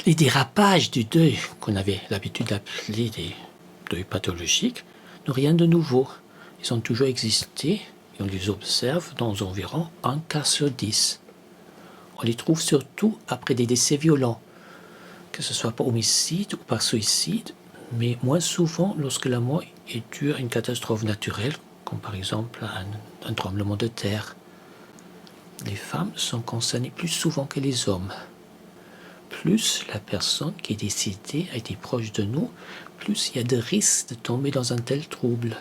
Les dérapages du deuil, qu'on avait l'habitude d'appeler des deuils pathologiques, n'ont rien de nouveau. Ils ont toujours existé et on les observe dans environ 1 cas sur 10. On les trouve surtout après des décès violents, que ce soit par homicide ou par suicide, mais moins souvent lorsque la mort est due à une catastrophe naturelle, comme par exemple un tremblement de terre. Les femmes sont concernées plus souvent que les hommes. Plus la personne qui est décédée a été proche de nous, plus il y a de risques de tomber dans un tel trouble.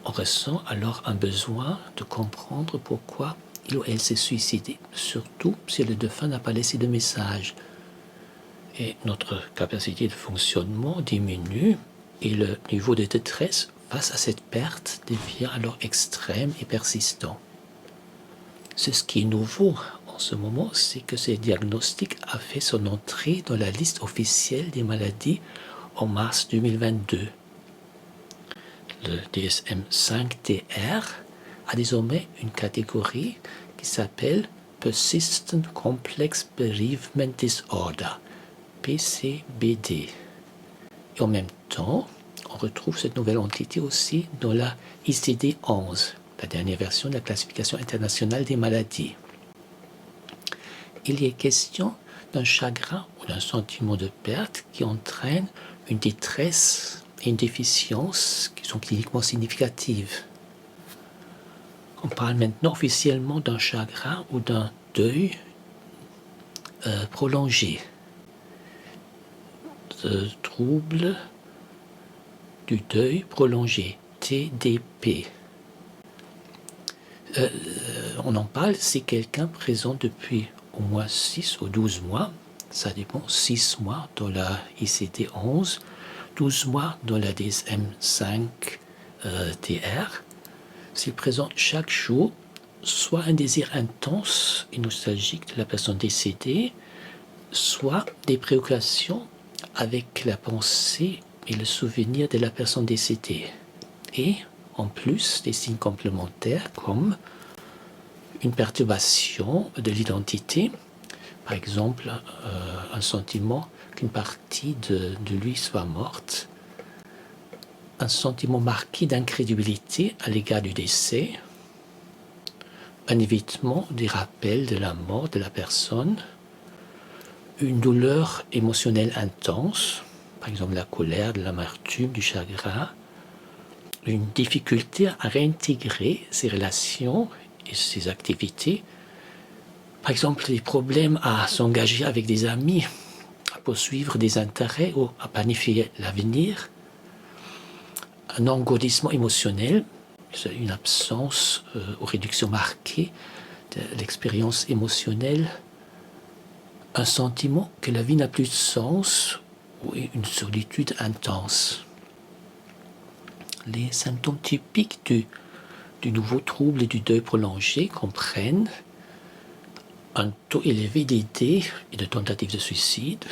On ressent alors un besoin de comprendre pourquoi il ou elle s'est suicidé, surtout si le défunt n'a pas laissé de message. Et notre capacité de fonctionnement diminue et le niveau de détresse face à cette perte devient alors extrême et persistant. Ce qui est nouveau en ce moment, c'est que ce diagnostic a fait son entrée dans la liste officielle des maladies en mars 2022. Le DSM-5-TR a désormais une catégorie qui s'appelle Persistent Complex Bereavement Disorder, PCBD. Et en même temps, on retrouve cette nouvelle entité aussi dans la ICD-11, la dernière version de la classification internationale des maladies. Il y est question d'un chagrin ou d'un sentiment de perte qui entraîne une détresse et une déficience qui sont cliniquement significatives. On parle maintenant officiellement d'un chagrin ou d'un deuil prolongé, de trouble du deuil prolongé, TDP. On en parle si quelqu'un présent depuis au moins 6 ou 12 mois, ça dépend, 6 mois dans la ICD-11, 12 mois dans la DSM-5-TR, s'il présente chaque jour soit un désir intense et nostalgique de la personne décédée, soit des préoccupations avec la pensée et le souvenir de la personne décédée. Et en plus, des signes complémentaires comme une perturbation de l'identité, par exemple un sentiment qu'une partie de lui soit morte, un sentiment marqué d'incrédulité à l'égard du décès, un évitement des rappels de la mort de la personne, une douleur émotionnelle intense, par exemple la colère, de l'amertume, du chagrin, une difficulté à réintégrer ses relations et ses activités, par exemple des problèmes à s'engager avec des amis, à poursuivre des intérêts ou à planifier l'avenir, un engourdissement émotionnel, une absence ou réduction marquée de l'expérience émotionnelle, un sentiment que la vie n'a plus de sens ou une solitude intense. Les symptômes typiques du nouveau trouble et du deuil prolongé comprennent un taux élevé d'idées et de tentatives de suicide,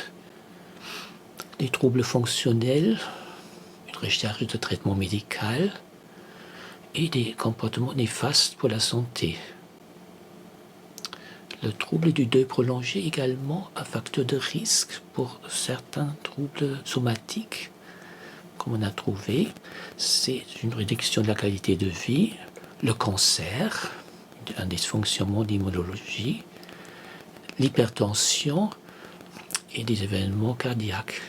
des troubles fonctionnels, une recherche de traitement médical et des comportements néfastes pour la santé. Le trouble du deuil prolongé est également un facteur de risque pour certains troubles somatiques. Comme on a trouvé, c'est une réduction de la qualité de vie, le cancer, un dysfonctionnement d'immunologie, l'hypertension et des événements cardiaques.